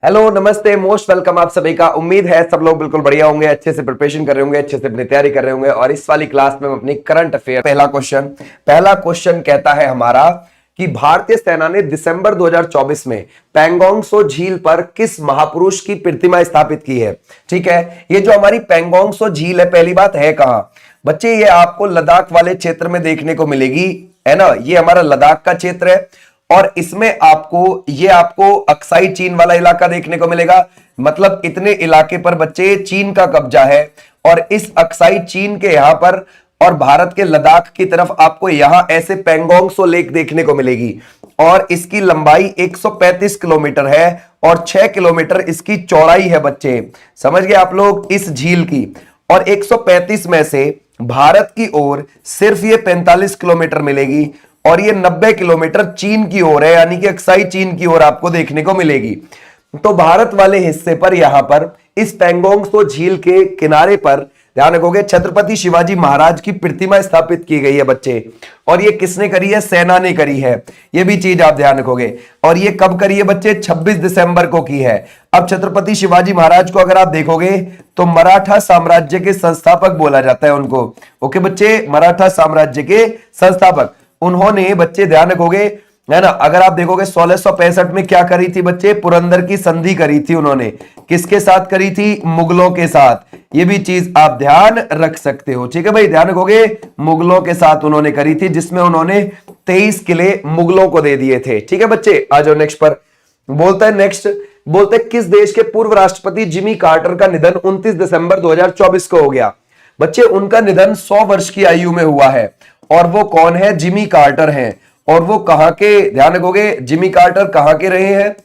Hello नमस्ते, most welcome आप सभी का। उम्मीद है सब लोग बिल्कुल बढ़िया होंगे, अच्छे से प्रिपरेशन कर रहे होंगे, अच्छे से अपनी तैयारी कर रहे होंगे। और इस वाली क्लास में हम अपनी करंट अफेयर पहला क्वेश्चन कहता है हमारा कि भारतीय सेना ने दिसंबर 2024 में पैंगोंग सो झील पर किस महापुरुष की प्रतिमा स्थापित की है। ठीक है, ये जो हमारी पैंगोंग सो झील है, पहली बात है कहां बच्चे, ये आपको लद्दाख वाले क्षेत्र में देखने को मिलेगी, है ना। ये हमारा लद्दाख का क्षेत्र है और इसमें आपको अक्साई चीन वाला इलाका देखने को मिलेगा। मतलब इतने इलाके पर बच्चे चीन का कब्जा है और इस अक्साई चीन के यहां पर और भारत के लद्दाख की तरफ आपको यहां ऐसे पैंगोंग सो लेक देखने को मिलेगी और इसकी लंबाई 135 किलोमीटर है और 6 किलोमीटर इसकी चौड़ाई है बच्चे। समझ गए आप लोग इस झील की। और 135 में से भारत की ओर सिर्फ ये 45 किलोमीटर मिलेगी और ये 90 किलोमीटर चीन की ओर है, यानी कि अक्साई चीन की ओर आपको देखने को मिलेगी। तो भारत वाले हिस्से पर यहां पर इस पैंगोंग सो झील के किनारे पर ध्यान रखोगे छत्रपति शिवाजी महाराज की प्रतिमा स्थापित की गई है बच्चे। और ये किसने करी है? सेना ने करी है। ये भी चीज आप ध्यान रखोगे। और ये कब करी है बच्चे? 26 दिसंबर को की है। अब छत्रपति शिवाजी महाराज को अगर आप देखोगे तो मराठा साम्राज्य के संस्थापक बोला जाता है उनको। ओके बच्चे, मराठा साम्राज्य के संस्थापक उन्होंने बच्चे ध्यान रखोगे, है ना। अगर आप देखोगे 1665 में क्या करी थी बच्चे? पुरंदर की संधि करी थी उन्होंने। किसके साथ करी थी? मुगलों के साथ। ये भी चीज आप ध्यान रख सकते हो। ठीक है भाई, ध्यान रखोगे मुगलों के साथ उन्होंने करी थी, जिसमें उन्होंने 23 किले मुगलों को दे दिए थे। ठीक है बच्चे, आ जाओ नेक्स्ट पर। बोलते किस देश के पूर्व राष्ट्रपति जिमी कार्टर का निधन 29 दिसंबर 2024 को हो गया। बच्चे उनका निधन 100 वर्ष की आयु में हुआ है और वो कौन है? जिमी कार्टर हैं। और वो कहां के, ध्यान रखोगे, जिमी कार्टर कहां के रहे हैं?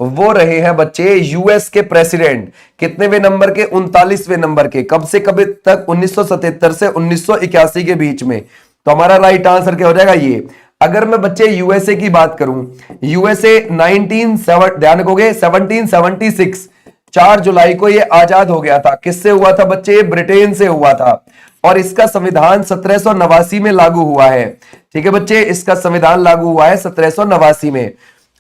वो रहे हैं बच्चे यूएस के प्रेसिडेंट। कितनेवें नंबर के? 39वें नंबर के। कब से कब तक? 1977 से 1981 के बीच में। तो हमारा राइट आंसर क्या हो जाएगा? ये। अगर मैं बच्चे यूएसए की बात करूं, यूएसए 1776 4 जुलाई को ये आजाद हो गया था। किससे हुआ था बच्चे? ब्रिटेन से हुआ था। और इसका संविधान 1789 में लागू हुआ है। ठीक है बच्चे, इसका संविधान लागू हुआ है 1789 में।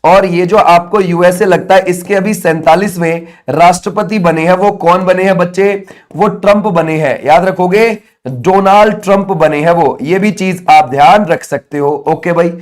और ये जो आपको यूएसए लगता है, इसके अभी 47वें राष्ट्रपति बने हैं। वो कौन बने हैं बच्चे? वो ट्रंप बने हैं। याद रखोगे, डोनाल्ड ट्रंप बने हैं वो। ये भी चीज आप ध्यान रख सकते हो। ओके भाई,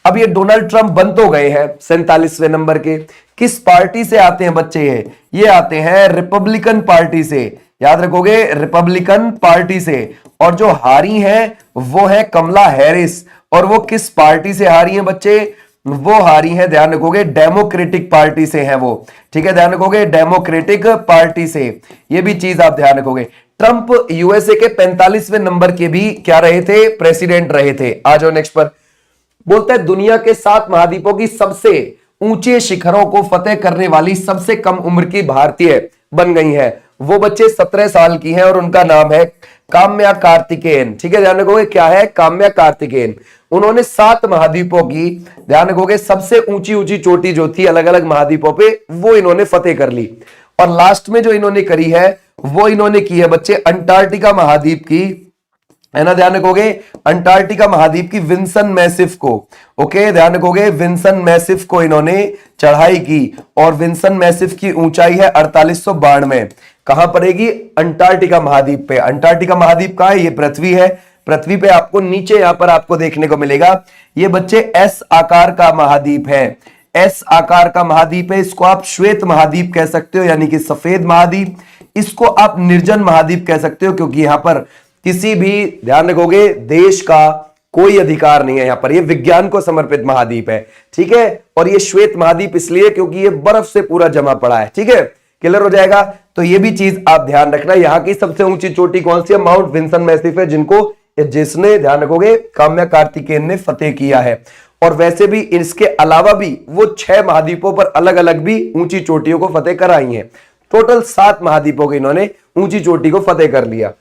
अब ये डोनाल्ड ट्रंप बन तो गए हैं 47वें नंबर के। किस पार्टी से आते हैं बच्चे? ये आते हैं रिपब्लिकन पार्टी से। याद रखोगे, रिपब्लिकन पार्टी से। और जो हारी हैं वो है कमला हैरिस। और वो किस पार्टी से हारी हैं बच्चे? वो हारी हैं, ध्यान रखोगे, डेमोक्रेटिक पार्टी से है वो। ठीक है, ध्यान रखोगे, डेमोक्रेटिक पार्टी से। ये भी चीज आप ध्यान रखोगे। ट्रंप यूएसए के 45वें नंबर के भी क्या रहे थे? प्रेसिडेंट रहे थे। आ जाओ नेक्स्ट पर। बोलता है दुनिया के 7 महाद्वीपों की सबसे ऊंचे शिखरों को फतेह करने वाली सबसे कम उम्र की भारतीय बन गई है। वो बच्चे 17 साल की हैं और उनका नाम है काम्या कार्तिकेयन। ठीक है, ध्यान रखोगे, क्या है? काम्या कार्तिकेयन। उन्होंने 7 महाद्वीपों की, ध्यान रखोगे, सबसे ऊंची ऊंची चोटी जो थी अलग अलग महाद्वीपों पे, वो इन्होंने फतेह कर ली। और लास्ट में जो इन्होंने करी है वो इन्होंने की है बच्चे अंटार्कटिका महाद्वीप की, है ना। ध्यान रखोगे, अंटार्कटिका महाद्वीप की विंसन मैसिफ को। ओके, ध्यान रखोगे, विंसन मैसिफ को इन्होंने चढ़ाई की। और विंसन मैसिफ की ऊंचाई है 4892। कहां पड़ेगी? अंटार्कटिका महाद्वीप पे। अंटार्कटिका महाद्वीप कहां है? ये पृथ्वी है। पृथ्वी पे आपको नीचे यहां पर आपको देखने को मिलेगा। ये बच्चे एस आकार का महाद्वीप है। एस आकार का महाद्वीप है। इसको आप श्वेत महाद्वीप कह सकते हो, यानी कि सफेद महाद्वीप। इसको आप निर्जन महाद्वीप कह सकते हो, क्योंकि यहां पर किसी भी, ध्यान रखोगे, देश का कोई अधिकार नहीं है यहां पर। ये विज्ञान को समर्पित महाद्वीप है। ठीक है, और ये श्वेत महाद्वीप इसलिए क्योंकि ये बर्फ से पूरा जमा पड़ा है। ठीक है, क्लियर हो जाएगा। तो ये भी चीज आप ध्यान रखना। यहां की सबसे ऊंची चोटी कौन सी है? माउंट विंसन मैसिफ है, जिसने, ध्यान रखोगे, काम्या कार्तिकेयन ने फतेह किया है। और वैसे भी इसके अलावा भी वो 6 महाद्वीपों पर अलग अलग भी ऊंची चोटियों को फतेह कराई है। टोटल 7 महाद्वीपों की इन्होंने ऊंची चोटी को फतेह कर लिया।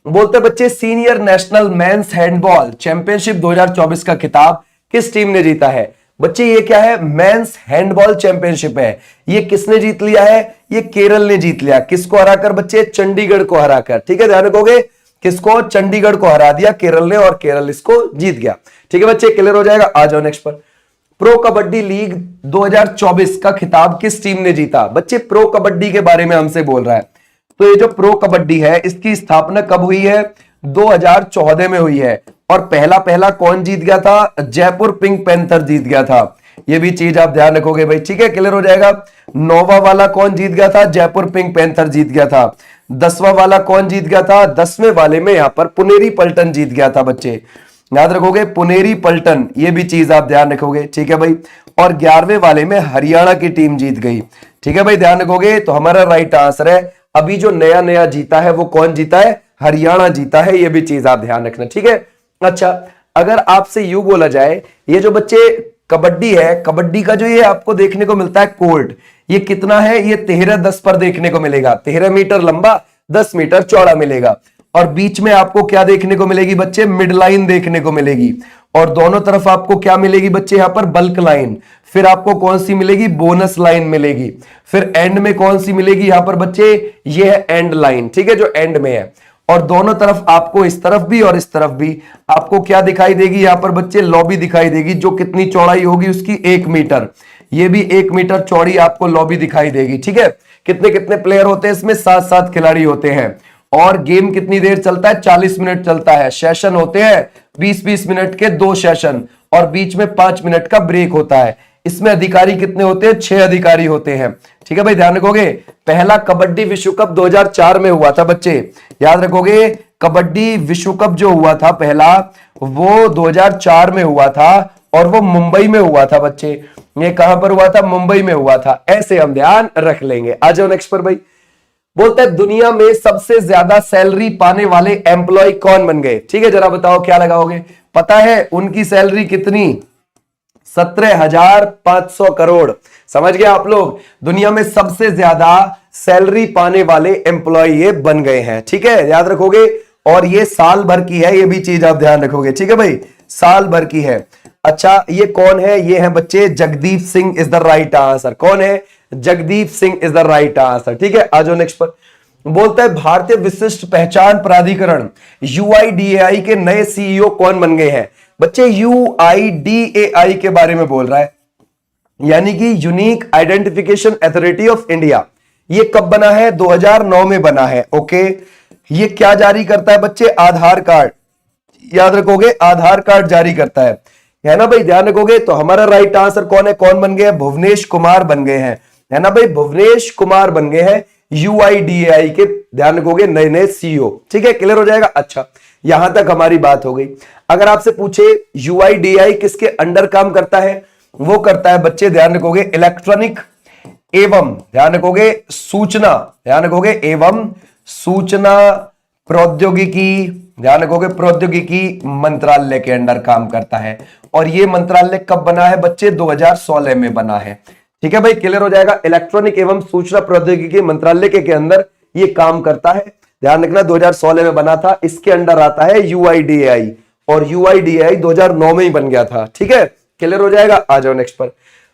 बोलते बच्चे senior national men's handball championship 2024 का खिताब किस टीम ने जीता है? बच्चे ये क्या है? मेंस हैंडबॉल चैंपियनशिप है। ये किसने जीत लिया है? ये केरल ने जीत लिया। किसको हराकर बच्चे? चंडीगढ़ को हराकर। ठीक है, ध्यान रखोगे, किसको? चंडीगढ़ को हरा दिया केरल ने, और केरल इसको जीत गया। ठीक है बच्चे, क्लियर हो जाएगा। आ जाओ नेक्स्ट पर। प्रो कबड्डी लीग 2024 का खिताब किस टीम ने जीता? बच्चे प्रो कबड्डी के बारे में हमसे बोल रहा है। तो ये जो प्रो कबड्डी है इसकी स्थापना कब हुई है? 2014 में हुई है। और पहला पहला कौन जीत गया था? जयपुर पिंक पैंथर जीत गया था। ये भी चीज आप ध्यान रखोगे भाई, ठीक है, क्लियर हो जाएगा। 9वां वाला कौन जीत गया था? जयपुर पिंक पैंथर जीत गया था। 10वां वाला कौन जीत गया था? 10वें वाले में यहां पर पुनेरी पलटन जीत गया था। बच्चे याद रखोगे, पुनेरी पलटन, ये भी चीज आप ध्यान रखोगे, ठीक है भाई। और 11वें वाले में हरियाणा की टीम जीत गई, ठीक है भाई, ध्यान रखोगे। तो हमारा राइट आंसर है, अभी जो नया नया जीता है वो कौन जीता है? हरियाणा जीता है। ये भी चीज आप ध्यान रखना, ठीक है। अच्छा, अगर आपसे यू बोला जाए, ये जो बच्चे कबड्डी है, कबड्डी का जो ये आपको देखने को मिलता है कोर्ट, ये कितना है? ये 13-10 पर देखने को मिलेगा। 13 मीटर लंबा, 10 मीटर चौड़ा मिलेगा। और बीच में आपको क्या देखने को मिलेगी बच्चे? मिड लाइन देखने को मिलेगी। और दोनों तरफ आपको क्या मिलेगी बच्चे? यहां पर बल्क लाइन। फिर आपको कौन सी मिलेगी? बोनस लाइन मिलेगी। फिर एंड में कौन सी मिलेगी यहां पर बच्चे? ये है एंड लाइन, ठीक है, जो एंड में है। और दोनों तरफ आपको, इस तरफ भी और इस तरफ भी आपको क्या दिखाई देगी यहां पर बच्चे? लॉबी दिखाई देगी, जो कितनी चौड़ाई होगी उसकी? 1 मीटर। ये भी 1 मीटर चौड़ी आपको लॉबी दिखाई देगी, ठीक है। कितने कितने प्लेयर होते हैं इसमें? 7-7 खिलाड़ी होते हैं। और गेम कितनी देर चलता है? 40 मिनट चलता है। सेशन होते हैं 20-20 मिनट के 2 सेशन, और बीच में 5 मिनट का ब्रेक होता है। इसमें अधिकारी कितने होते हैं? 6 अधिकारी होते हैं, ठीक है भाई, ध्यान रखोगे। पहला कबड्डी विश्व कप 2004 में हुआ था बच्चे, याद रखोगे। कबड्डी विश्व कप जो हुआ था पहला, वो 2004 में हुआ था, और वो मुंबई में हुआ था बच्चे। ये कहां पर हुआ था? मुंबई में हुआ था। ऐसे हम ध्यान रख लेंगे। आ जाओ नेक्स्ट पर भाई। बोलता है दुनिया में सबसे ज्यादा सैलरी पाने वाले एम्प्लॉय कौन बन गए? ठीक है, जरा बताओ क्या लगाओगे? पता है उनकी सैलरी कितनी? 17,500 करोड़। समझ गए आप लोग? दुनिया में सबसे ज्यादा सैलरी पाने वाले एम्प्लॉय ये बन गए हैं, ठीक है, याद रखोगे। और ये साल भर की है, ये भी चीज आप ध्यान रखोगे, ठीक है भाई, साल भर की है। अच्छा, ये कौन है? ये है बच्चे Jagdeep Singh is the right answer. कौन है? Jagdeep Singh is the right answer, ठीक है। आ जाओ नेक्स्ट पर। बोलता है भारतीय विशिष्ट पहचान प्राधिकरण यूआईडीएआई के नए सीईओ कौन बन गए हैं? बच्चे यूआईडीएआई के बारे में बोल रहा है, यानी कि unique identification authority of India. ये कब बना है? 2009 में बना है, ओके। ये क्या जारी करता है बच्चे? आधार कार्ड, याद रखोगे, आधार कार्ड जारी करता है ना भाई, ध्यान रखोगे। तो हमारा राइट आंसर कौन है? कौन बन गए? भुवनेश कुमार बन गए हैं, है ना भाई, भुवनेश कुमार बन गए हैं यूआईडीएआई के, ध्यान रखोगे, नए नए सीईओ, ठीक है, क्लियर हो जाएगा। अच्छा, यहां तक हमारी बात हो गई। अगर आपसे पूछे यूआईडीएआई किसके अंडर काम करता है? वो करता है बच्चे, ध्यान रखोगे, इलेक्ट्रॉनिक एवं, ध्यान रखोगे, सूचना, ध्यान रखोगे, एवं सूचना प्रौद्योगिकी, ध्यान रखोगे, प्रौद्योगिकी मंत्रालय के अंडर काम करता है। और ये मंत्रालय कब बना है बच्चे? 2016 में बना है, ठीक है भाई, क्लियर हो जाएगा। इलेक्ट्रॉनिक एवं सूचना प्रौद्योगिकी मंत्रालय के अंदर ये काम करता है, ध्यान रखना, 2016 में बना था। इसके अंडर आता है यूआईडीएआई, और यूआईडीएआई 2009 में ही बन गया था, ठीक है, क्लियर हो जाएगा। आ जाओ नेक्स्ट पर।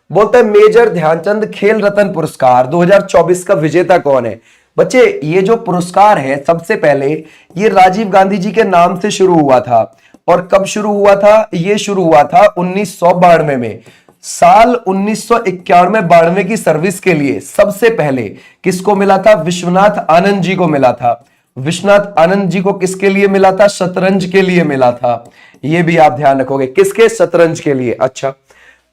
बोलता है मेजर ध्यानचंद खेल रत्न पुरस्कार 2024 का विजेता कौन है? बच्चे ये जो पुरस्कार है, सबसे पहले ये राजीव गांधी जी के नाम से शुरू हुआ था। और कब शुरू हुआ था? ये शुरू हुआ था 1992 में। साल 1991-92 की सर्विस के लिए सबसे पहले किसको मिला था? विश्वनाथ आनंद जी को मिला था। विश्वनाथ आनंद जी को किसके लिए मिला था? शतरंज के लिए मिला था। ये भी आप ध्यान रखोगे, किसके? शतरंज के लिए। अच्छा,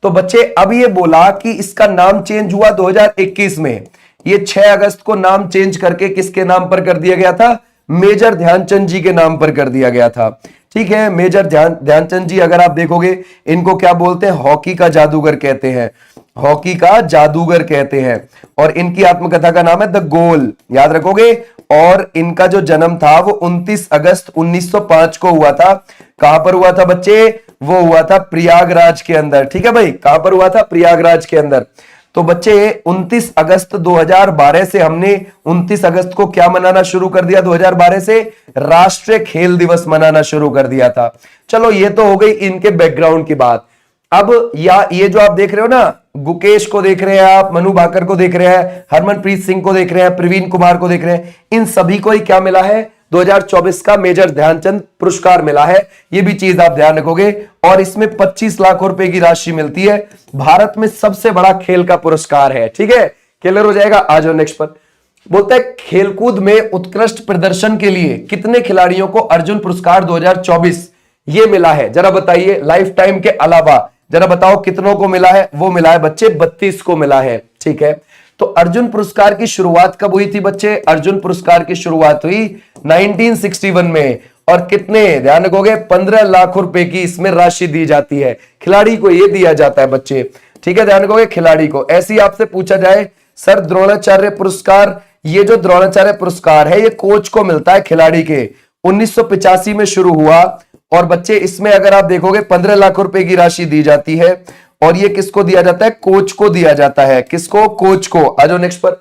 तो बच्चे अब ये बोला कि इसका नाम चेंज हुआ 2021 में। ये 6 अगस्त को नाम चेंज करके किसके नाम पर कर दिया गया था? मेजर ध्यानचंद जी के नाम पर कर दिया गया था, ठीक है। मेजर ध्यानचंद जी, अगर आप देखोगे, इनको क्या बोलते हैं? हॉकी का जादूगर कहते हैं, हॉकी का जादूगर कहते हैं। और इनकी आत्मकथा का नाम है द गोल, याद रखोगे। और इनका जो जन्म था वो 29 अगस्त 1905 को हुआ था। कहां पर हुआ था बच्चे? वो हुआ था प्रयागराज के अंदर, ठीक है भाई, कहां पर हुआ था? प्रयागराज के अंदर। तो बच्चे 29 अगस्त 2012 से हमने 29 अगस्त को क्या मनाना शुरू कर दिया? 2012 से राष्ट्रीय खेल दिवस मनाना शुरू कर दिया था। चलो, ये तो हो गई इनके बैकग्राउंड की बात। अब या ये जो आप देख रहे हो ना, गुकेश को देख रहे हैं आप, मनु भाकर को देख रहे हैं, हरमनप्रीत सिंह को देख रहे हैं, प्रवीण कुमार को देख रहे हैं, इन सभी को ही क्या मिला है? 2024 का मेजर ध्यानचंद पुरस्कार मिला है, ये भी चीज आप ध्यान रखोगे। और इसमें 25 लाख रुपए की राशि मिलती है, भारत में सबसे बड़ा खेल का पुरस्कार है। ठीक है, क्लियर हो जाएगा। आ जाओ नेक्स्ट पर। बोलता है खेलकूद में उत्कृष्ट प्रदर्शन के लिए कितने खिलाड़ियों को अर्जुन पुरस्कार 2024 ये मिला है, जरा बताइए। लाइफ टाइम के अलावा जरा बताओ कितनों को मिला है। वो मिला है बच्चे 32 को मिला है। ठीक है, तो अर्जुन पुरस्कार की शुरुआत कब हुई थी बच्चे? अर्जुन पुरस्कार की शुरुआत हुई 1961 में। और कितने, ध्यान रखोगे, 15 लाख रुपए की इसमें राशि दी जाती है, खिलाड़ी को ये दिया जाता है बच्चे। ठीक है, ध्यान रखोगे, खिलाड़ी को। ऐसे ही आपसे पूछा जाए सर द्रोणाचार्य पुरस्कार, ये जो द्रोणाचार्य पुरस्कार है ये कोच को मिलता है, खिलाड़ी के। 1985 में शुरू हुआ और बच्चे इसमें अगर आप देखोगे 15 लाख रुपए की राशि दी जाती है। और ये किसको दिया जाता है? कोच को दिया जाता है। किसको? कोच को। आ जाओ नेक्स्ट पर।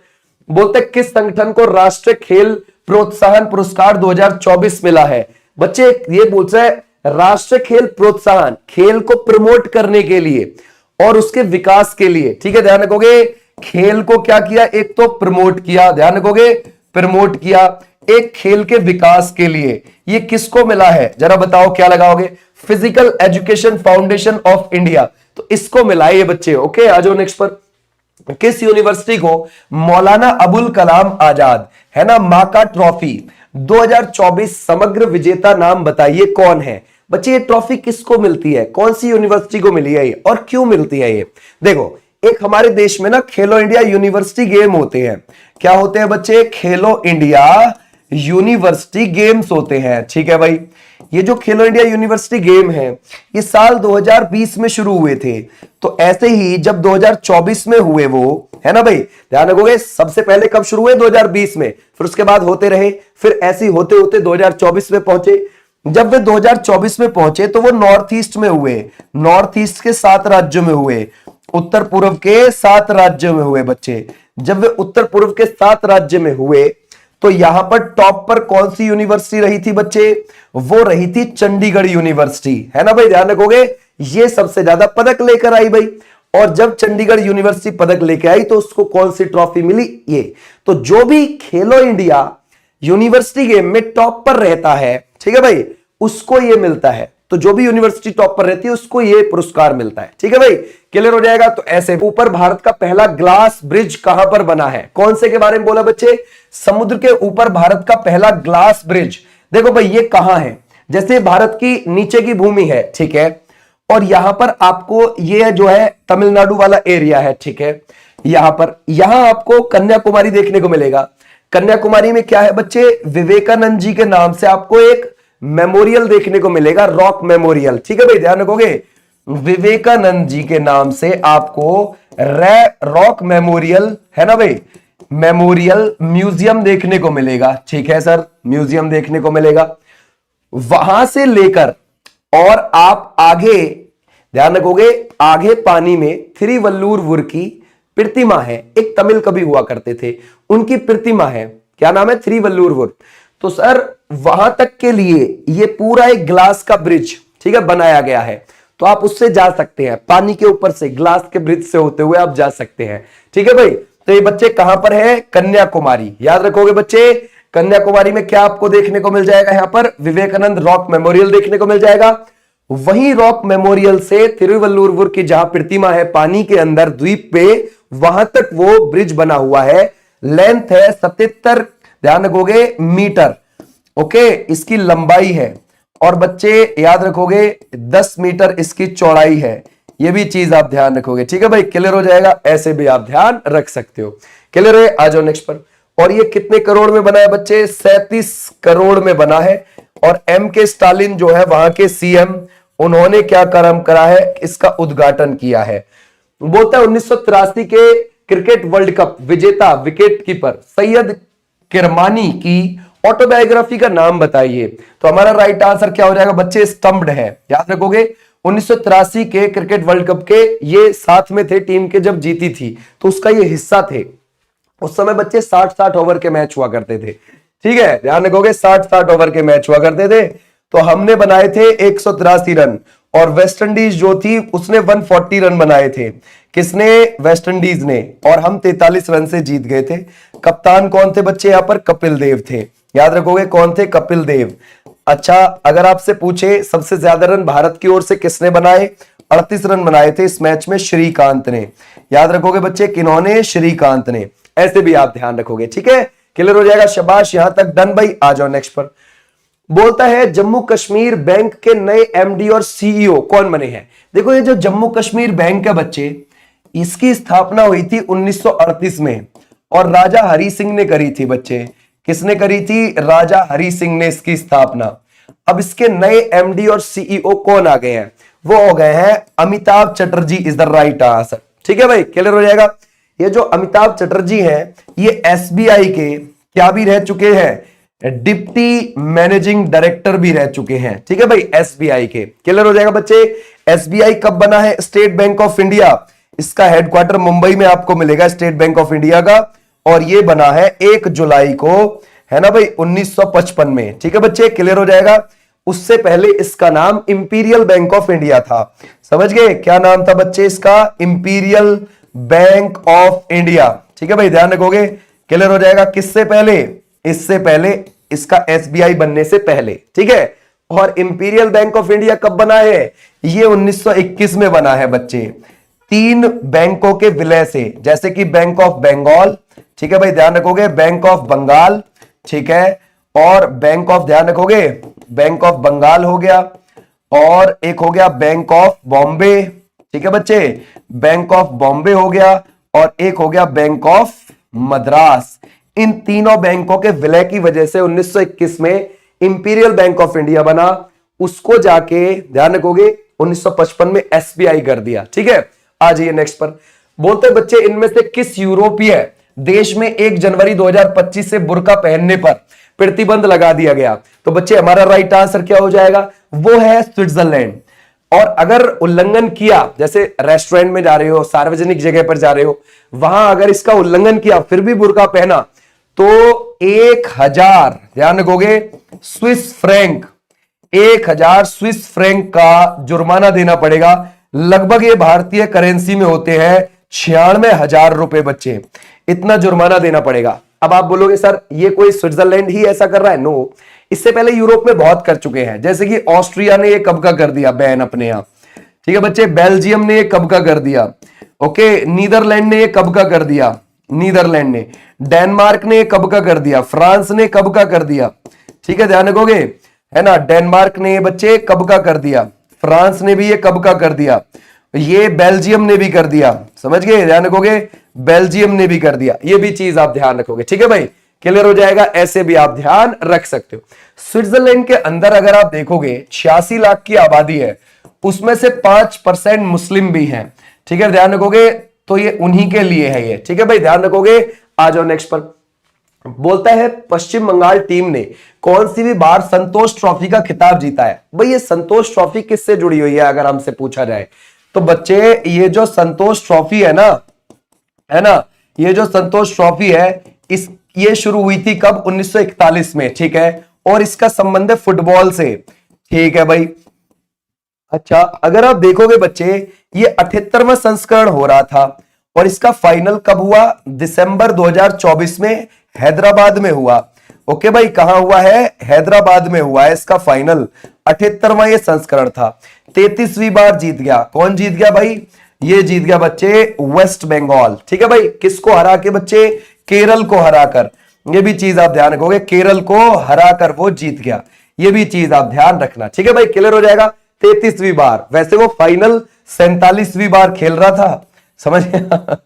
बोलते किस संगठन को राष्ट्रीय खेल प्रोत्साहन पुरस्कार 2024 मिला है? बच्चे ये बोलता है राष्ट्रीय खेल प्रोत्साहन, खेल को प्रमोट करने के लिए और उसके विकास के लिए। ठीक है, ध्यान रखोगे, खेल को क्या किया? एक तो प्रमोट किया, ध्यान रखोगे, प्रमोट किया, एक खेल के विकास के लिए। ये किसको मिला है जरा बताओ, क्या लगाओगे? Physical education foundation of India, तो इसको मिला है ये बच्चे। ओके, आ जाओ नेक्स्ट पर। किस यूनिवर्सिटी को मौलाना अबुल कलाम आजाद, है ना, माका ट्रॉफी 2024 समग्र विजेता नाम बताइए कौन है? बच्चे ये ट्रॉफी किसको मिलती है? कौन सी यूनिवर्सिटी को मिली है ये और क्यों मिलती है ये? देखो, एक हमारे देश में ना खेलो इंडिया यूनिवर्सिटी गेम होते हैं। क्या होते हैं बच्चे? खेलो इंडिया यूनिवर्सिटी गेम्स होते हैं। ठीक है भाई, ये जो खेलो इंडिया यूनिवर्सिटी गेम है ये साल 2020 में शुरू हुए थे। तो ऐसे ही जब 2024 में हुए वो, है ना भाई, ध्यान रखोगे, सबसे पहले कब शुरू हुए? 2020 में, फिर उसके बाद होते रहे, फिर ऐसे ही होते होते 2024 में पहुंचे। जब वे 2024 में पहुंचे तो वो नॉर्थ ईस्ट में हुए, नॉर्थ ईस्ट के 7 राज्यों में हुए, उत्तर पूर्व के 7 राज्यों में हुए बच्चे। जब वे उत्तर पूर्व के 7 राज्य में हुए तो यहां पर टॉप पर कौन सी यूनिवर्सिटी रही थी बच्चे? वो रही थी चंडीगढ़ यूनिवर्सिटी, है ना भाई, ध्यान रखोगे, ये सबसे ज्यादा पदक लेकर आई भाई। और जब चंडीगढ़ यूनिवर्सिटी पदक लेकर आई तो उसको कौन सी ट्रॉफी मिली? ये। तो जो भी खेलो इंडिया यूनिवर्सिटी गेम में टॉप पर रहता है, ठीक है भाई, उसको ये मिलता है। तो जो भी यूनिवर्सिटी टॉप पर रहती है उसको ये पुरस्कार मिलता है। ठीक है भाई, क्लियर हो जाएगा। तो ऐसे ऊपर भारत का पहला ग्लास ब्रिज कहां पर बना है? कौन से के बारे में बोला बच्चे? समुद्र के ऊपर भारत का पहला ग्लास ब्रिज। देखो भाई ये कहां है? जैसे भारत की नीचे की भूमि है, ठीक है, और यहां पर आपको ये जो है तमिलनाडु वाला एरिया है, ठीक है, यहां आपको कन्याकुमारी देखने को मिलेगा। कन्याकुमारी में क्या है बच्चे? विवेकानंद जी के नाम से आपको एक मेमोरियल देखने को मिलेगा, रॉक मेमोरियल। ठीक है भाई, ध्यान रखोगे, विवेकानंद जी के नाम से आपको रॉक मेमोरियल, है ना भाई, मेमोरियल म्यूजियम देखने को मिलेगा। ठीक है सर, म्यूजियम देखने को मिलेगा। वहां से लेकर और आप आगे, ध्यान रखोगे, आगे पानी में थिरुवल्लुवर की प्रतिमा है। एक तमिल कवि हुआ करते थे, उनकी प्रतिमा है, क्या नाम है? थिरुवल्लुवर। तो सर वहां तक के लिए ये पूरा एक ग्लास का ब्रिज, ठीक है, बनाया गया है। तो आप उससे जा सकते हैं, पानी के ऊपर से ग्लास के ब्रिज से होते हुए आप जा सकते हैं। ठीक है भाई, तो ये बच्चे कहां पर है? कन्याकुमारी। याद रखोगे बच्चे, कन्याकुमारी में क्या आपको देखने को मिल जाएगा? यहां पर विवेकानंद रॉक मेमोरियल देखने को मिल जाएगा। वही रॉक मेमोरियल से थिरुवल्लुवर की जहां प्रतिमा है पानी के अंदर द्वीप पे, वहां तक वो ब्रिज बना हुआ है। लेंथ है 77, ध्यान रखोगे, मीटर। ओके, इसकी लंबाई है। और बच्चे याद रखोगे 10 मीटर इसकी चौड़ाई है। ये भी चीज आप ध्यान रखोगे। ठीक है भाई, क्लियर हो जाएगा। ऐसे भी आप ध्यान रख सकते हो। क्लियर है? आ जाओ नेक्स्ट पर। और ये कितने करोड़ में बना है बच्चे? 37 करोड़ में बना है। और M.K. स्टालिन जो है वहां के CM, उन्होंने क्या कर्म करा है? इसका उद्घाटन किया है। बोलता है 1983 के क्रिकेट वर्ल्ड कप विजेता विकेट कीपर सैयद किरमानी की ऑटोबायोग्राफी का नाम बताइए। तो हमारा राइट आंसर क्या हो जाएगा बच्चे? स्टम्प्ड है। याद रखोगे 1983 के क्रिकेट वर्ल्ड कप के ये साथ में थे टीम के, जब जीती थी तो उसका ये हिस्सा थे। उस समय बच्चे 60-60 ओवर के मैच हुआ करते थे। ठीक है, ध्यान रखोगे, 60-60 ओवर के मैच हुआ करते थे। तो हमने बनाए थे 183 रन और वेस्ट इंडीज जो थी उसने 140 रन बनाए थे। किसने? वेस्ट इंडीज ने। और हम 43 रन से जीत गए थे। कप्तान कौन थे बच्चे? यहां पर कपिल देव थे। याद रखोगे कौन थे? कपिल देव। अच्छा, अगर आपसे पूछे सबसे ज्यादा रन भारत की ओर से किसने बनाए? 38 रन बनाए थे इस मैच में श्रीकांत ने। याद रखोगे बच्चे किन्होंने? श्रीकांत ने। ऐसे भी आप ध्यान रखोगे, ठीक है, क्लियर हो जाएगा। शाबाश, यहां तक डन भाई। आ जाओ नेक्स्ट पर। बोलता है जम्मू कश्मीर बैंक के नए एमडी और सीईओ कौन बने हैं? देखो ये जो जम्मू कश्मीर बैंक है बच्चे, इसकी स्थापना हुई थी 1938 में और राजा हरि सिंह ने करी थी बच्चे। किसने करी थी? राजा हरि सिंह ने इसकी स्थापना। अब इसके नए एमडी और सीईओ कौन आ गए हैं? वो हो गए हैं Amitabh Chatterjee is the right answer. ठीक है भाई, क्लियर हो जाएगा। ये जो अमिताभ चटर्जी हैं ये एसबीआई के क्या भी रह चुके हैं? डिप्टी मैनेजिंग डायरेक्टर भी रह चुके हैं। ठीक है भाई, एसबीआई के। क्लियर हो जाएगा बच्चे। एसबीआई कब बना है? स्टेट बैंक ऑफ इंडिया, इसका हेडक्वार्टर मुंबई में आपको मिलेगा, स्टेट बैंक ऑफ इंडिया का। और ये बना है 1 जुलाई को, है ना भाई, 1955 में। ठीक है बच्चे, क्लियर हो जाएगा। उससे पहले इसका नाम इंपीरियल बैंक ऑफ इंडिया था। समझ गए? क्या नाम था बच्चे इसका? Imperial bank of India. ठीक है भाई, ध्यान रखोगे, क्लियर हो जाएगा। किससे पहले? इससे पहले, इसका एसबीआई बनने से पहले। ठीक है। और इंपीरियल बैंक ऑफ इंडिया कब बना है? ये 1921 में बना है बच्चे। 3 बैंकों के विलय से, जैसे कि बैंक ऑफ बंगाल, ठीक है भाई, ध्यान रखोगे, बैंक ऑफ बंगाल, ठीक है, और बैंक ऑफ, ध्यान रखोगे, बैंक ऑफ बंगाल हो गया, और एक हो गया बैंक ऑफ बॉम्बे। ठीक है बच्चे, बैंक ऑफ बॉम्बे हो गया, और एक हो गया बैंक ऑफ मद्रास। इन तीनों बैंकों के विलय की वजह से 1921 में इंपीरियल बैंक ऑफ इंडिया बना। उसको जाके, ध्यान रखोगे, 1955 में एसबीआई कर दिया। ठीक है, आ जाइए नेक्स्ट पर। बोलते बच्चे इनमें से किस यूरोपीय देश में 1 जनवरी 2025 से बुर्का पहनने पर प्रतिबंध लगा दिया गया? तो बच्चे हमारा राइट आंसर क्या हो जाएगा? वो है स्विट्जरलैंड। और अगर उल्लंघन किया, जैसे रेस्टोरेंट में जा रहे हो, सार्वजनिक जगह पर जा रहे हो, वहां अगर इसका उल्लंघन किया फिर भी बुर्का पहना तो 1000, ध्यान रखोगे, स्विस फ्रैंक, 1000 स्विस फ्रैंक का जुर्माना देना पड़ेगा। लगभग ये भारतीय करेंसी में होते हैं 96,000 रुपए बच्चे, इतना जुर्माना देना पड़ेगा। अब आप बोलोगे सर ये कोई स्विट्जरलैंड ही ऐसा कर रहा है? नो, इससे पहले यूरोप में बहुत कर चुके हैं, जैसे कि ऑस्ट्रिया ने ये कब का कर दिया बैन अपने यहां। ठीक है बच्चे, बेल्जियम ने ये कब का कर दिया, ओके, नीदरलैंड ने ये कब का कर दिया, नीदरलैंड ने, डेनमार्क ने कब का कर दिया, फ्रांस ने कब का कर दिया। ठीक है, ध्यान रखोगे, है ना, डेनमार्क ने बच्चे कब का कर दिया, फ्रांस ने भी ये कब का कर दिया, ये बेल्जियम ने भी कर दिया। समझ गए? ध्यान रखोगे, बेल्जियम ने भी कर दिया। ये भी चीज आप ध्यान रखोगे। ठीक है भाई, क्लियर हो जाएगा। ऐसे भी आप ध्यान रख सकते हो। स्विट्जरलैंड के अंदर अगर आप देखोगे 86 लाख की आबादी है, उसमें से 5% मुस्लिम भी हैं। ठीक है, ध्यान रखोगे, तो ये उन्हीं के लिए है ये। ठीक है भाई, ध्यान रखोगे। आ जाओ नेक्स्ट पर। बोलता है पश्चिम बंगाल टीम ने कौन सी भी बार संतोष ट्रॉफी का खिताब जीता है? भाई ये संतोष ट्रॉफी किससे जुड़ी हुई है अगर हमसे पूछा जाए तो बच्चे, ये जो संतोष ट्रॉफी है ना, ये जो संतोष ट्रॉफी है, ये शुरू हुई थी कब? 1941 में। ठीक है, और इसका संबंध है फुटबॉल से। ठीक है भाई। अच्छा, अगर आप देखोगे बच्चे, ये 78वां संस्करण हो रहा था और इसका फाइनल कब हुआ? दिसंबर 2024 में हैदराबाद में हुआ। ओके भाई, कहां हुआ है? हैदराबाद में हुआ है इसका फाइनल। 78वां ये संस्करण था। 33वीं बार जीत गया। कौन जीत गया भाई? ये जीत गया बच्चे वेस्ट बंगाल। ठीक है भाई, किसको हरा के बच्चे? केरल को हराकर। ये भी चीज आप ध्यान रखोगे, केरल को हराकर वो जीत गया। ये भी चीज आप ध्यान रखना। ठीक है भाई, क्लियर हो जाएगा। 33वीं बार, वैसे वो फाइनल 47वीं बार खेल रहा था, समझ गया?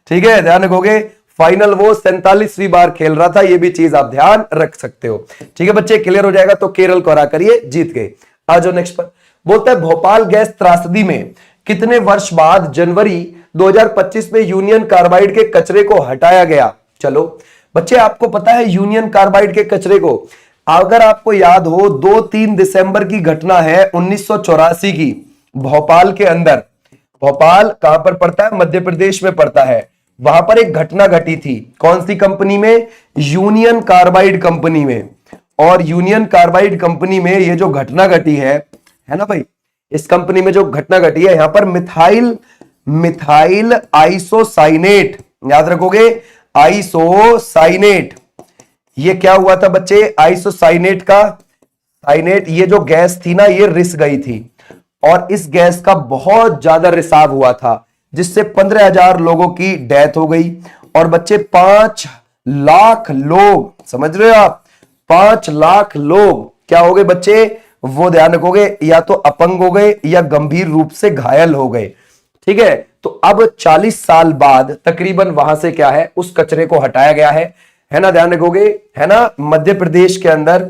ठीक है, ध्यान रखोगे, फाइनल वो 47वीं बार खेल रहा था। ये भी चीज आप ध्यान रख सकते हो। ठीक है बच्चे, क्लियर हो जाएगा। तो केरल को हराकर ये जीत गए। आ जाओ नेक्स्ट पर। बोलता है भोपाल गैस त्रासदी में कितने वर्ष बाद जनवरी 2025 में यूनियन कार्बाइड के कचरे को हटाया गया? चलो बच्चे, आपको पता है यूनियन कार्बाइड के कचरे को, अगर आपको याद हो, 2-3 दिसंबर की घटना है 1984 की, भोपाल के अंदर। भोपाल कहां पर पड़ता है? मध्य प्रदेश में पड़ता है। वहां पर एक घटना घटी थी। कौन सी कंपनी में? यूनियन कार्बाइड कंपनी में। और यूनियन कार्बाइड कंपनी में ये जो घटना घटी है ना भाई, इस कंपनी में जो घटना घटी है, यहां पर मिथाइल आइसोसाइनेट, याद रखोगे, आइसोसाइनेट, ये क्या हुआ था बच्चे, आइसोसाइनेट का साइनेट, ये जो गैस थी ना ये रिस गई थी और इस गैस का बहुत ज्यादा रिसाव हुआ था जिससे 15,000 लोगों की डेथ हो गई। और बच्चे 5 लाख लोग, समझ रहे हो आप, 5 लाख लोग क्या हो गए बच्चे, वो ध्यान रखोगे, या तो अपंग हो गए या गंभीर रूप से घायल हो गए। ठीक है, तो अब 40 साल बाद तकरीबन वहां से क्या है, उस कचरे को हटाया गया है ना, ध्यान रखोगे, है ना। मध्य प्रदेश के अंदर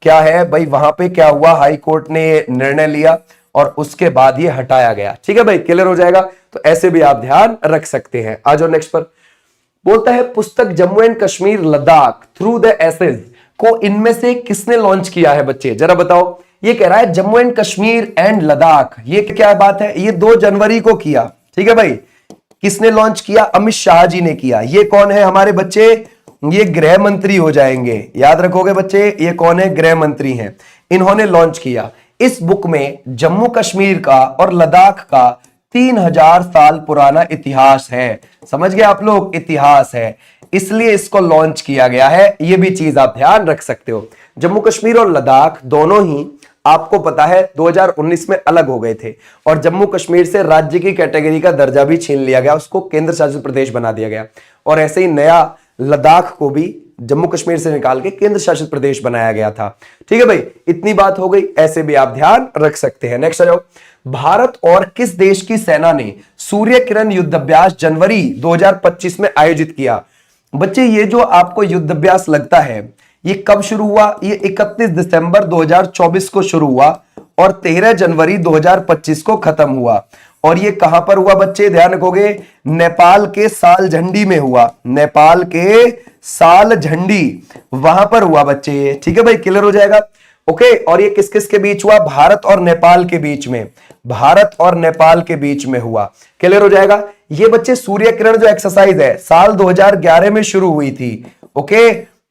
क्या है भाई, वहां पे क्या हुआ, हाई कोर्ट ने निर्णय लिया और उसके बाद ये हटाया गया। ठीक है भाई, क्लियर हो जाएगा। तो ऐसे भी आप ध्यान रख सकते हैं। आ जाओ नेक्स्ट पर। बोलता है पुस्तक Jammu and Kashmir Ladakh through the essays को इनमें से किसने लॉन्च किया है बच्चे, जरा बताओ। ये कह रहा है जम्मू एंड कश्मीर एंड लद्दाख, ये क्या बात है, ये 2 जनवरी को किया। ठीक है भाई, किसने लॉन्च किया, अमित शाह जी ने किया। ये कौन है हमारे बच्चे, ये गृह मंत्री हो जाएंगे, याद रखोगे बच्चे, ये कौन है, गृह मंत्री हैं, इन्होंने लॉन्च किया। इस बुक में जम्मू कश्मीर का और लद्दाख का 3000 साल पुराना इतिहास है। समझ गए आप लोग, इतिहास है, इसलिए इसको लॉन्च किया गया है। ये भी चीज आप ध्यान रख सकते हो। जम्मू कश्मीर और लद्दाख दोनों ही आपको पता है 2019 में अलग हो गए थे और जम्मू कश्मीर से राज्य की कैटेगरी का दर्जा भी छीन लिया गया, उसको केंद्र शासित प्रदेश बना दिया गया। और ऐसे ही नया लद्दाख को भी जम्मू कश्मीर से निकाल के केंद्र शासित प्रदेश बनाया गया था। ठीक है भाई, इतनी बात हो गई, ऐसे भी आप ध्यान रख सकते हैं। नेक्स्ट आ जाओ। भारत और किस देश की सेना ने सूर्य किरण युद्धाभ्यास जनवरी 2025 में आयोजित किया। बच्चे ये जो आपको युद्धाभ्यास लगता है ये कब शुरू हुआ, ये 31 दिसंबर 2024 को शुरू हुआ और 13 जनवरी 2025 को खत्म हुआ। और ये कहां पर हुआ बच्चे, ध्यान रखोगे, नेपाल के साल झंडी में हुआ, नेपाल के साल झंडी वहां पर हुआ बच्चे। ठीक है भाई, क्लियर हो जाएगा। ओके, और ये किस किस के बीच हुआ, भारत और नेपाल के बीच में, भारत और नेपाल के बीच में हुआ। क्लियर हो जाएगा। ये बच्चे सूर्य किरण जो एक्सरसाइज है साल 2011 में शुरू हुई थी। ओके,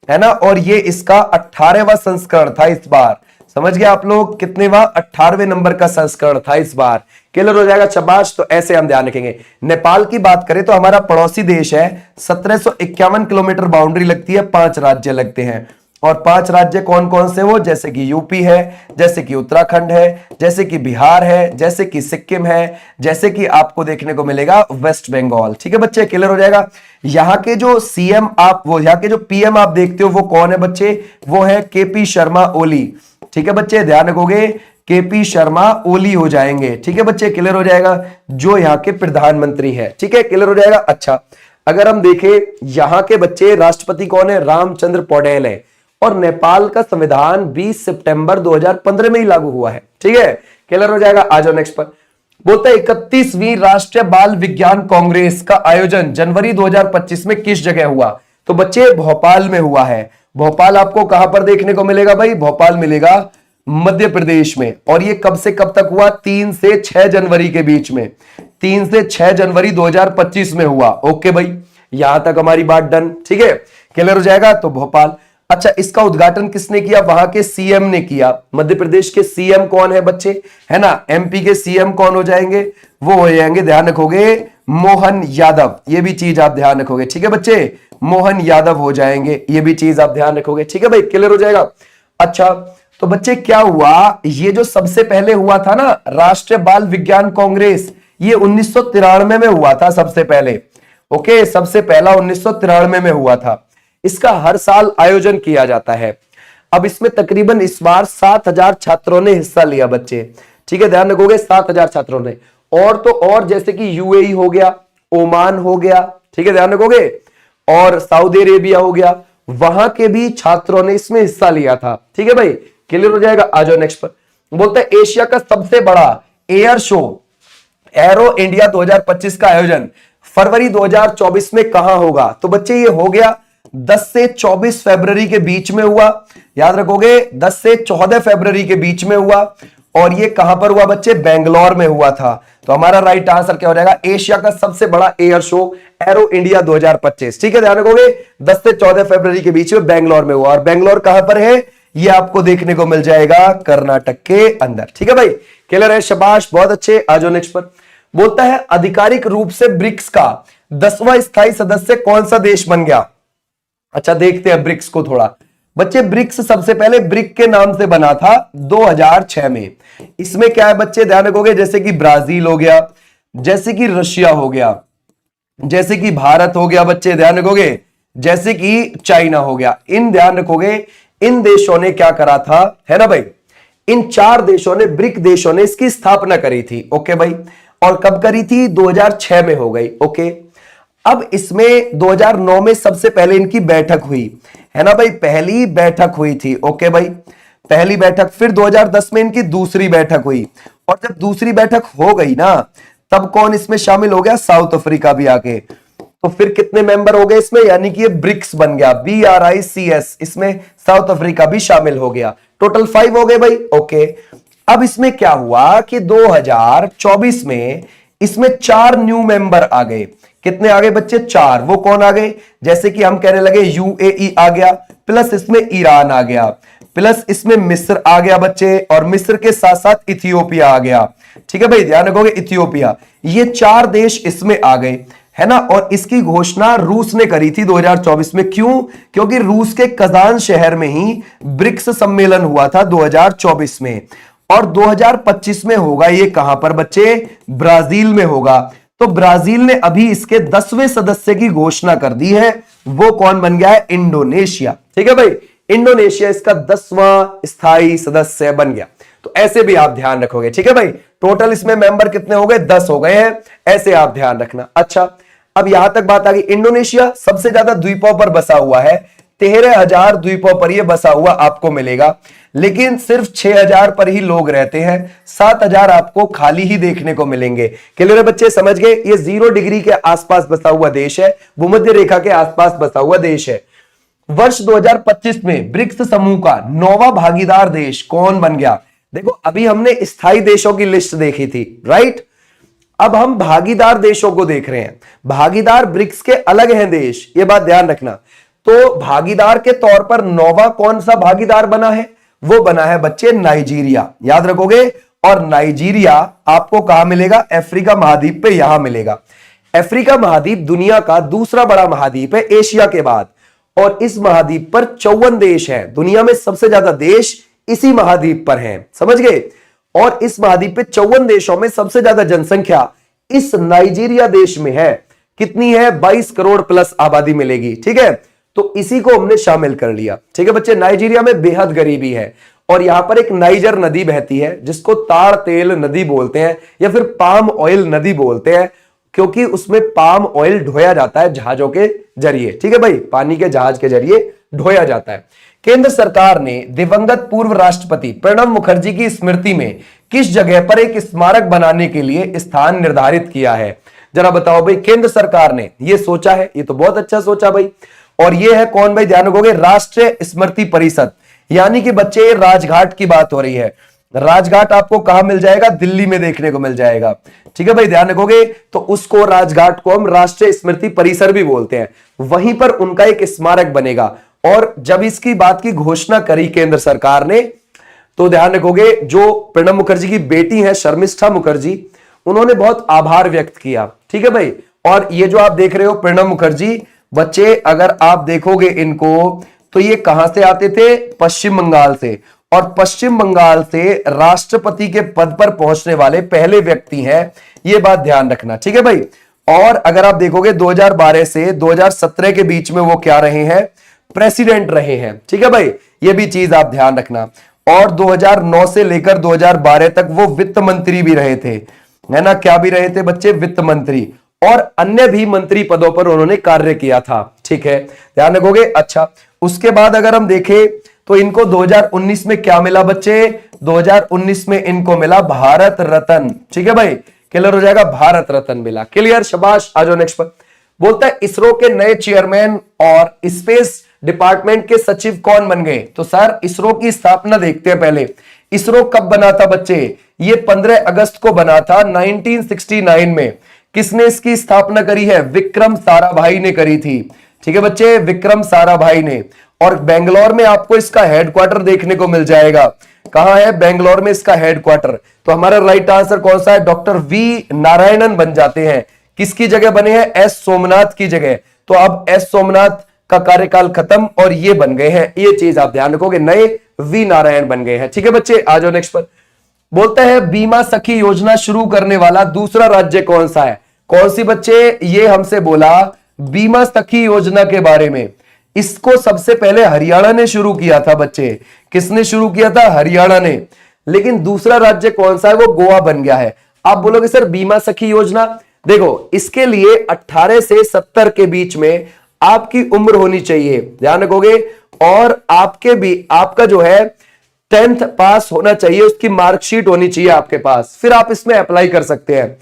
है ना, और ये इसका 18वां संस्करण था इस बार। समझ गए आप लोग, कितनेवां, 18वें नंबर का संस्करण था इस बार। क्लियर हो जाएगा, शाबाश। तो ऐसे हम ध्यान रखेंगे। नेपाल की बात करें तो हमारा पड़ोसी देश है, 1751 किलोमीटर बाउंड्री लगती है, 5 राज्य लगते हैं। और 5 राज्य कौन कौन से, वो जैसे कि यूपी है, जैसे कि उत्तराखंड है, जैसे कि बिहार है, जैसे कि सिक्किम है, जैसे कि आपको देखने को मिलेगा वेस्ट बंगाल। ठीक है बच्चे, क्लियर हो जाएगा। यहां के जो सीएम आप, वो यहां के जो पीएम आप देखते हो वो कौन है बच्चे, वो है केपी शर्मा ओली। ठीक है बच्चे, ध्यान रखोगे, केपी शर्मा ओली हो जाएंगे। ठीक है बच्चे, क्लियर हो जाएगा, जो यहाँ के प्रधानमंत्री है। ठीक है, क्लियर हो जाएगा। अच्छा, अगर हम देखें यहां के बच्चे राष्ट्रपति कौन है, रामचंद्र पौडेल है। और नेपाल का संविधान 20 सितंबर 2015 में ही लागू हुआ है। ठीक है, क्लियर हो जाएगा। आ जाओ नेक्स्ट पर। बोलते 31वीं राष्ट्रीय बाल विज्ञान कांग्रेस का आयोजन जनवरी 2025 में किस जगह हुआ। तो बच्चे भोपाल में हुआ है। भोपाल आपको कहां पर देखने को मिलेगा भाई, भोपाल मिलेगा मध्य प्रदेश में। और ये कब से कब तक हुआ, 3 से 6 जनवरी के बीच में, 3 से 6 जनवरी 2025 में हुआ। ओके भाई, यहां तक हमारी बात डन। ठीक है, क्लियर हो जाएगा। तो भोपाल। अच्छा, इसका उद्घाटन किसने किया, वहां के सीएम ने किया। मध्य प्रदेश के सीएम कौन है बच्चे, है ना, एमपी के सीएम कौन हो जाएंगे, वो हो जाएंगे, ध्यान रखोगे, मोहन यादव। ये भी चीज आप ध्यान रखोगे। ठीक है बच्चे, मोहन यादव हो जाएंगे, ये भी चीज आप ध्यान रखोगे। ठीक है भाई, क्लियर हो जाएगा। अच्छा, तो बच्चे क्या हुआ, ये जो सबसे पहले हुआ था ना राष्ट्रीय बाल विज्ञान कांग्रेस, ये 1993 में हुआ था सबसे पहले। ओके, सबसे पहला 1993 में हुआ था। इसका हर साल आयोजन किया जाता है। अब इसमें तकरीबन इस बार 7000 छात्रों ने हिस्सा लिया बच्चे। ठीक है, ध्यान रखोगे, 7000 छात्रों ने। और तो और जैसे कि यूएई हो गया, ओमान हो गया, ठीक है, ध्यान रखोगे, और सऊदी अरेबिया हो गया, वहां के भी छात्रों ने इसमें हिस्सा लिया था। ठीक है भाई, क्लियर हो जाएगा। आ जाओ नेक्स्ट पर। बोलते हैं एशिया का सबसे बड़ा एयर शो एरो इंडिया 2025 का आयोजन फरवरी 2024 में कहां होगा। तो बच्चे ये हो गया 10 से 24 फरवरी के बीच में हुआ, याद रखोगे, 10 से 14 फरवरी के बीच में हुआ। और ये कहां पर हुआ बच्चे, बेंगलोर में हुआ था। तो हमारा राइट आंसर क्या हो जाएगा, एशिया का सबसे बड़ा एयर शो एरो इंडिया 2025। ठीक है, ध्यान रखोगे, 10 से 14 फरवरी के बीच में बेंगलोर में हुआ। और बेंगलोर कहां पर है, ये आपको देखने को मिल जाएगा कर्नाटक के अंदर। ठीक है भाई, क्लियर है, शाबाश, बहुत अच्छे। आ जाओ नेक्स्ट पर। बोलता है आधिकारिक रूप से ब्रिक्स का 10वां स्थायी सदस्य कौन सा देश बन गया। अच्छा, देखते हैं ब्रिक्स को थोड़ा। बच्चे ब्रिक्स सबसे पहले ब्रिक के नाम से बना था 2006 में। इसमें क्या है बच्चे, ध्यान रखोगे, जैसे कि ब्राजील हो गया, जैसे कि रशिया हो गया, जैसे कि भारत हो गया बच्चे, ध्यान रखोगे, जैसे कि चाइना हो गया। इन ध्यान रखोगे, इन देशों ने क्या करा था, है ना भाई, इन 4 देशों ने, ब्रिक देशों ने इसकी स्थापना करी थी। ओके भाई, और कब करी थी, 2006 में हो गई। ओके, अब इसमें 2009 में सबसे पहले इनकी बैठक हुई, है ना भाई, पहली बैठक हुई थी। ओके भाई, पहली बैठक, फिर 2010 में इनकी दूसरी बैठक हुई, और जब दूसरी बैठक हो गई ना, तब कौन इसमें शामिल हो गया, साउथ अफ्रीका भी आके। तो फिर कितने मेंबर हो गए इसमें, यानी कि ये ब्रिक्स बन गया, BRICS, इसमें साउथ अफ्रीका भी शामिल हो गया। टोटल 5 हो गए भाई। ओके, अब इसमें क्या हुआ कि 2024 में इसमें 4 न्यू मेंबर आ गए। कितने आ गए बच्चे, 4। वो कौन आ गए, जैसे कि हम कहने लगे UAE आ गया, प्लस इसमें ईरान आ गया, प्लस इसमें मिस्र आ गया बच्चे, और मिस्र के साथ साथ इथियोपिया आ गया। ठीक है भाई, ध्यान रखोगे, इथियोपिया, ये 4 देश इसमें आ गए, है ना। और इसकी घोषणा रूस ने करी थी 2024 में। क्यों, क्योंकि रूस के कजान शहर में ही ब्रिक्स सम्मेलन हुआ था 2024 में, और 2025 में होगा ये कहां पर बच्चे, ब्राजील में होगा। तो ब्राजील ने अभी इसके 10वें सदस्य की घोषणा कर दी है, वो कौन बन गया है, इंडोनेशिया। ठीक है भाई, इंडोनेशिया इसका 10वां स्थायी सदस्य बन गया। तो ऐसे भी आप ध्यान रखोगे। ठीक है भाई, टोटल इसमें मेंबर कितने हो गए, 10 हो गए हैं, ऐसे आप ध्यान रखना। अच्छा, अब यहां तक बात आ गई। इंडोनेशिया सबसे ज्यादा द्वीपों पर बसा हुआ है, 13,000 द्वीपों पर यह बसा हुआ आपको मिलेगा, लेकिन सिर्फ 6,000 पर ही लोग रहते हैं, 7,000 आपको खाली ही देखने को मिलेंगे। क्लियर बच्चे, समझ गए, ये 0 डिग्री के आसपास बसा हुआ देश है, भूमध्य रेखा के आसपास बसा हुआ देश है। वर्ष 2025 में ब्रिक्स समूह का 9वां भागीदार देश कौन बन गया। देखो, अभी हमने स्थायी देशों की लिस्ट देखी थी, राइट, अब हम भागीदार देशों को देख रहे हैं। भागीदार ब्रिक्स के अलग हैं देश, ये बात ध्यान रखना। तो भागीदार के तौर पर 9वां कौन सा भागीदार बना है, वो बना है बच्चे नाइजीरिया, याद रखोगे। और नाइजीरिया आपको कहां मिलेगा, अफ्रीका महाद्वीप पे यहां मिलेगा। अफ्रीका महाद्वीप दुनिया का दूसरा बड़ा महाद्वीप है एशिया के बाद, और इस महाद्वीप पर 54 देश हैं। दुनिया में सबसे ज्यादा देश इसी महाद्वीप पर हैं, समझ गए। और इस महाद्वीप पे 54 देशों में सबसे ज्यादा जनसंख्या इस नाइजीरिया देश में है। कितनी है, 22 करोड़ प्लस आबादी मिलेगी। ठीक है, तो इसी को हमने शामिल कर लिया। ठीक है बच्चे, नाइजीरिया में बेहद गरीबी है, और यहां पर एक नाइजर नदी बहती है जिसको ताड़ तेल नदी बोलते हैं, या फिर पाम ऑयल नदी बोलते हैं, क्योंकि उसमें पाम ऑयल ढोया जाता है जहाजों के जरिए। ठीक है भाई, पानी के जहाज के जरिए ढोया जाता है। केंद्र सरकार ने दिवंगत पूर्व राष्ट्रपति प्रणब मुखर्जी की स्मृति में किस जगह पर एक स्मारक बनाने के लिए स्थान निर्धारित किया है, जरा बताओ भाई। केंद्र सरकार ने ये सोचा है, ये तो बहुत अच्छा सोचा भाई। और ये है कौन भाई, ध्यान रखोगे, राष्ट्रीय स्मृति परिषद, यानी कि बच्चे राजघाट की बात हो रही है। राजघाट आपको कहां मिल जाएगा, दिल्ली में देखने को मिल जाएगा। ठीक है भाई, ध्यान रखोगे। तो उसको, राजघाट को हम राष्ट्रीय स्मृति परिसर भी बोलते हैं, वहीं पर उनका एक स्मारक बनेगा। और जब इसकी बात की घोषणा करी केंद्र सरकार ने, तो ध्यान रखोगे, जो प्रणब मुखर्जी की बेटी है शर्मिष्ठा मुखर्जी, उन्होंने बहुत आभार व्यक्त किया। ठीक है भाई, और ये जो आप देख रहे हो प्रणब मुखर्जी, बच्चे अगर आप देखोगे इनको, तो ये कहां से आते थे, पश्चिम बंगाल से, और पश्चिम बंगाल से राष्ट्रपति के पद पर पहुंचने वाले पहले व्यक्ति हैं, ये बात ध्यान रखना। ठीक है भाई, और अगर आप देखोगे 2012 से 2017 के बीच में वो क्या रहे हैं, प्रेसिडेंट रहे हैं। ठीक है भाई, ये भी चीज आप ध्यान रखना। और 2009 से लेकर 2012 तक वो वित्त मंत्री भी रहे थे, है ना, क्या भी रहे थे बच्चे, वित्त मंत्री, और अन्य भी मंत्री पदों पर उन्होंने कार्य किया था। ठीक है, ध्यान रखोगे। अच्छा, उसके बाद अगर हम देखें तो इनको 2019 में क्या मिला बच्चे, 2019 में इनको मिला भारत रत्न। ठीक है भाई, क्लियर हो जाएगा, भारत रत्न मिला। क्लियर, शाबाश। आ जाओ नेक्स्ट पर। बोलता है इसरो के नए चेयरमैन और स्पेस डिपार्टमेंट के सचिव कौन बन गए। तो सर, इसरो की स्थापना देखते हैं पहले। इसरो कब बना था बच्चे, ये 15 अगस्त को बना था 1969 में। किसने इसकी स्थापना करी है, विक्रम साराभाई ने करी थी। ठीक है बच्चे, विक्रम साराभाई ने। और बेंगलोर में आपको इसका हेडक्वार्टर देखने को मिल जाएगा। कहां है, बेंगलोर में इसका हेडक्वार्टर। तो हमारा राइट आंसर कौन सा है, डॉक्टर वी नारायणन बन जाते हैं। किसकी जगह बने हैं, एस सोमनाथ की जगह। तो अब एस सोमनाथ का कार्यकाल खत्म और ये बन गए हैं, ये चीज आप ध्यान रखोगे, नए वी नारायण बन गए हैं। ठीक है बच्चे, आ जाओ नेक्स्ट पर। बोलता है बीमा सखी योजना शुरू करने वाला दूसरा राज्य कौन सा है? कौन सी बच्चे? ये हमसे बोला बीमा सखी योजना के बारे में। इसको सबसे पहले हरियाणा ने शुरू किया था बच्चे। किसने शुरू किया था? हरियाणा ने। लेकिन दूसरा राज्य कौन सा है? वो गोवा बन गया है। आप बोलोगे सर बीमा सखी योजना, देखो इसके लिए 18 से 70 के बीच में आपकी उम्र होनी चाहिए, ध्यान रखोगे, और आपका जो है 10th पास होना चाहिए, उसकी मार्कशीट होनी चाहिए आपके पास, फिर आप इसमें अप्लाई कर सकते हैं।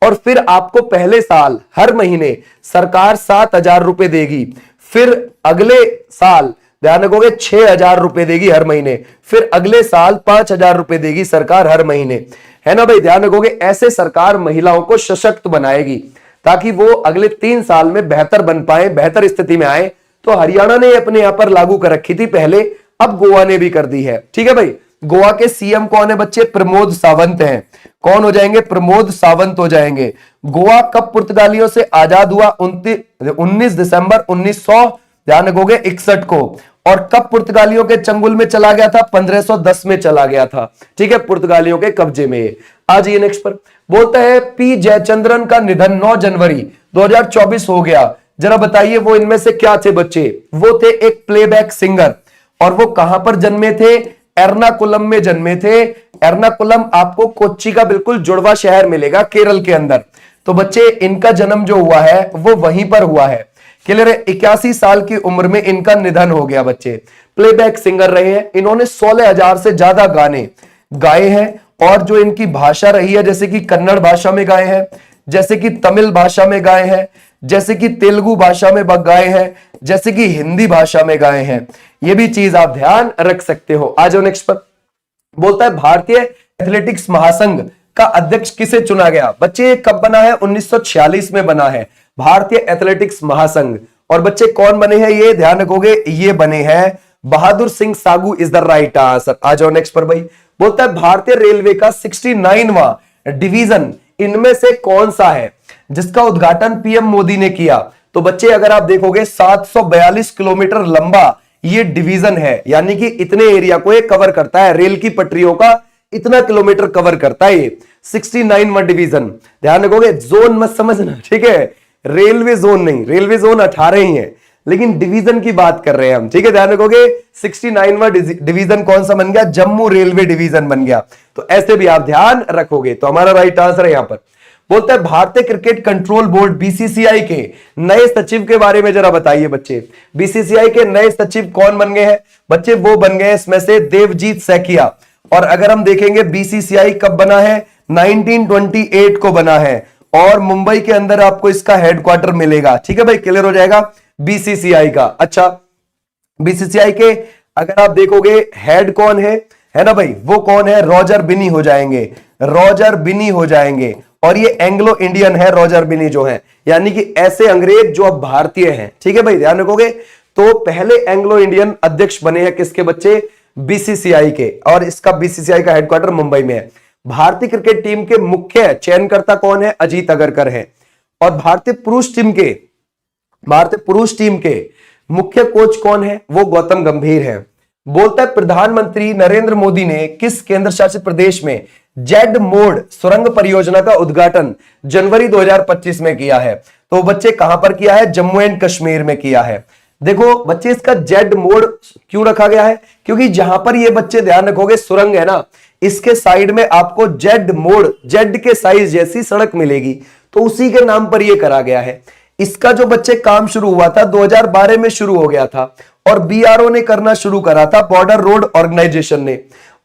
और फिर आपको पहले साल हर महीने सरकार 7,000 रुपए देगी, फिर अगले साल ध्यान रखोगे 6,000 रुपए देगी हर महीने, फिर अगले साल 5,000 रुपए देगी सरकार हर महीने, है ना भाई? ध्यान रखोगे, ऐसे सरकार महिलाओं को सशक्त बनाएगी ताकि वो अगले 3 साल में बेहतर बन पाए, बेहतर स्थिति में आए। तो हरियाणा ने अपने यहां पर लागू कर रखी थी पहले, अब गोवा ने भी कर दी है। ठीक है भाई, गोवा के सीएम कौन है बच्चे? प्रमोद सावंत हैं। कौन हो जाएंगे? प्रमोद सावंत हो जाएंगे। गोवा कब पुर्तगालियों से आजाद हुआ? 19 दिसंबर 1900 ध्यान रखोगे 61 को। और कब पुर्तगालियों के चंगुल में चला गया था? 1510 में चला गया था। ठीक है, पुर्तगालियों के कब्जे में। आज ये नेक्स्ट पर बोलता है पी जयचंद्रन का निधन 9 जनवरी 2024 हो गया। जरा बताइए वो इनमें से क्या थे बच्चे? वो थे एक प्लेबैक सिंगर, और वो कहां पर जन्मे थे? एर्नाकुलम में जन्मे थे। एर्नाकुलम आपको कोच्चि का बिल्कुल जुड़वा शहर मिलेगा केरल के अंदर। तो बच्चे इनका जन्म जो हुआ है वो वहीं पर हुआ है। क्लियर है? 81 साल की उम्र में इनका निधन हो गया बच्चे। प्लेबैक सिंगर रहे हैं, इन्होंने 16,000 से ज्यादा गाने गाए हैं। और जो इनकी भाषा रही है, जैसे कि कन्नड़ भाषा में गाए हैं, जैसे कि तमिल भाषा में गाए हैं, जैसे कि तेलुगु भाषा में गाए हैं, जैसे कि हिंदी भाषा में गाए हैं। ये भी चीज आप ध्यान रख सकते हो। आ जाओ नेक्स्ट पर। बोलता है भारतीय एथलेटिक्स महासंघ का अध्यक्ष किसे चुना गया? बच्चे ये कब बना है? 1946 में बना है भारतीय एथलेटिक्स महासंघ। और बच्चे कौन बने हैं? ये ध्यान रखोगे, ये बने हैं Bahadur Singh सागू is the right answer. आ जाओ नेक्स्ट पर भाई। बोलता है भारतीय रेलवे का 69वां डिवीजन इनमें से कौन सा है जिसका उद्घाटन पीएम मोदी ने किया? तो बच्चे अगर आप देखोगे 742 किलोमीटर लंबा ये डिवीजन है, यानी कि इतने एरिया को ये कवर करता है, रेल की पटरियों का इतना किलोमीटर कवर करता है ये 69वां डिवीजन। ध्यान रखोगे, जोन मत समझना, ठीक है? रेलवे जोन नहीं, रेलवे जोन 18 ही है, लेकिन डिवीजन की बात कर रहे हैं हम। ठीक है, ध्यान रखोगे 69वां डिवीजन कौन सा बन गया? जम्मू रेलवे डिवीजन बन गया। तो ऐसे भी आप ध्यान रखोगे। तो हमारा राइट आंसर है यहां पर। बोलता है भारतीय क्रिकेट कंट्रोल बोर्ड बीसीसीआई के नए सचिव के बारे में जरा बताइए बच्चे। बीसीसीआई के नए सचिव कौन बन गए हैं? बच्चे वो बन गए इसमें से देवजीत सैकिया। और अगर हम देखेंगे बीसीसीआई कब बना है? 1928 को बना है, और मुंबई के अंदर आपको इसका हेडक्वार्टर मिलेगा। ठीक है भाई, क्लियर हो जाएगा बीसीसीआई का। अच्छा, बीसीसीआई के अगर आप देखोगे हेड कौन है ना भाई? वो कौन है? रॉजर बिनी हो जाएंगे, रॉजर बिनी हो जाएंगे। और ये एंग्लो इंडियन है रॉजर बिनी जो है, यानी कि ऐसे अंग्रेज जो अब भारतीय हैं। ठीक है भाई, ध्यान रखोगे। तो पहले एंग्लो इंडियन अध्यक्ष बने हैं किसके बच्चे? बीसीसीआई के। और इसका बीसीसीआई का हेडक्वार्टर मुंबई में है। भारतीय क्रिकेट टीम के मुख्य चयनकर्ता कौन है? अजीत अगरकर है। और भारतीय पुरुष टीम के मुख्य कोच कौन है? वो गौतम गंभीर है। बोलता है प्रधानमंत्री नरेंद्र मोदी ने किस केंद्र शासित प्रदेश में जेड मोड सुरंग परियोजना का उद्घाटन जनवरी 2025 में किया है? तो बच्चे कहां पर किया है? जम्मू एंड कश्मीर में किया है। देखो बच्चे, इसका जेड मोड क्यों रखा गया है? क्योंकि जहां पर ये बच्चे ध्यान रखोगे सुरंग है ना, इसके साइड में आपको जेड मोड, जेड के साइज जैसी सड़क मिलेगी, तो उसी के नाम पर यह करा गया है। इसका जो बच्चे काम शुरू हुआ था 2012 में शुरू हो गया था, और बीआरओ ने करना शुरू करा था, बॉर्डर रोड ऑर्गेनाइजेशन ने,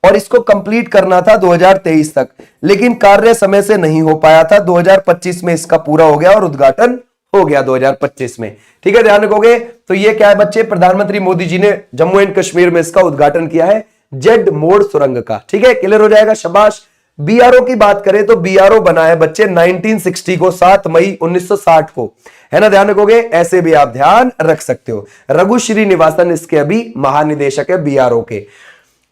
और इसको कंप्लीट करना था 2023 तक, लेकिन कार्य समय से नहीं हो पाया था। 2025 में इसका पूरा हो गया और उद्घाटन हो गया 2025 में। ठीक है, ध्यान रखोगे। तो ये क्या है बच्चे? प्रधानमंत्री मोदी जी ने जम्मू एंड कश्मीर में इसका उद्घाटन किया है, जेड मोड सुरंग का। ठीक है, क्लियर हो जाएगा, शाबाश। बीआरओ की बात करें तो बीआरओ बना है बच्चे 1960 को, 7 मई 1960 को, है ना? ध्यान रखोगे, ऐसे भी आप ध्यान रख सकते हो। रघु श्रीनिवासन इसके अभी महानिदेशक है बीआरओ के।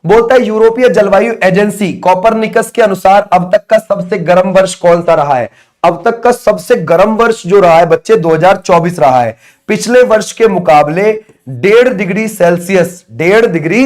बोलता है यूरोपीय जलवायु एजेंसी कोपरनिकस के अनुसार अब तक का सबसे गर्म वर्ष कौन सा रहा है? अब तक का सबसे गर्म वर्ष जो रहा है बच्चे 2024 रहा है। पिछले वर्ष के मुकाबले 1.5 डिग्री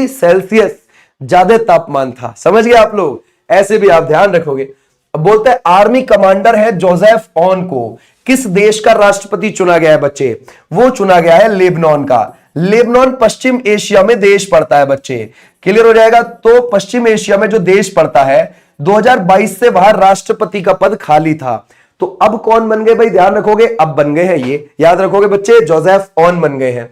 सेल्सियस ज्यादा तापमान था। समझ गए आप लोग, ऐसे भी आप ध्यान रखोगे। अब बोलता है आर्मी कमांडर है जोसेफ ऑन को किस देश का राष्ट्रपति चुना गया है बच्चे? वो चुना गया है लेबनान का। लेबनान पश्चिम एशिया में देश पड़ता है बच्चे, क्लियर हो जाएगा। तो पश्चिम एशिया में जो देश पड़ता है 2022 से वहां राष्ट्रपति का पद खाली था। तो अब कौन बन गए भाई, ध्यान रखोगे, अब बन गए हैं ये, याद रखोगे बच्चे, जोसेफ ऑन बन गए हैं।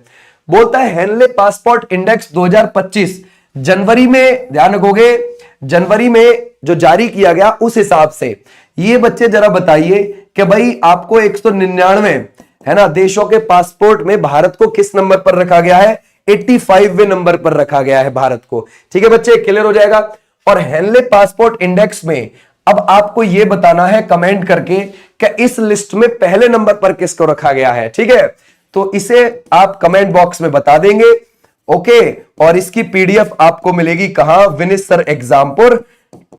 बोलता है हेनले पासपोर्ट इंडेक्स 2025 जनवरी में, ध्यान रखोगे, जनवरी में जो जारी किया गया उस हिसाब से ये बच्चे जरा बताइए कि भाई आपको 199 है ना देशों के पासपोर्ट में भारत को किस नंबर पर रखा गया है? 85वें नंबर पर रखा गया है भारत को। ठीक है बच्चे, क्लियर हो जाएगा। और हेनले पासपोर्ट इंडेक्स में अब आपको यह बताना है कमेंट करके कि इस लिस्ट में पहले नंबर पर किसको रखा गया है। ठीक है, तो इसे आप कमेंट बॉक्स में बता देंगे। ओके, और इसकी पीडीएफ आपको मिलेगी कहां? विनिस सर एग्जामपुर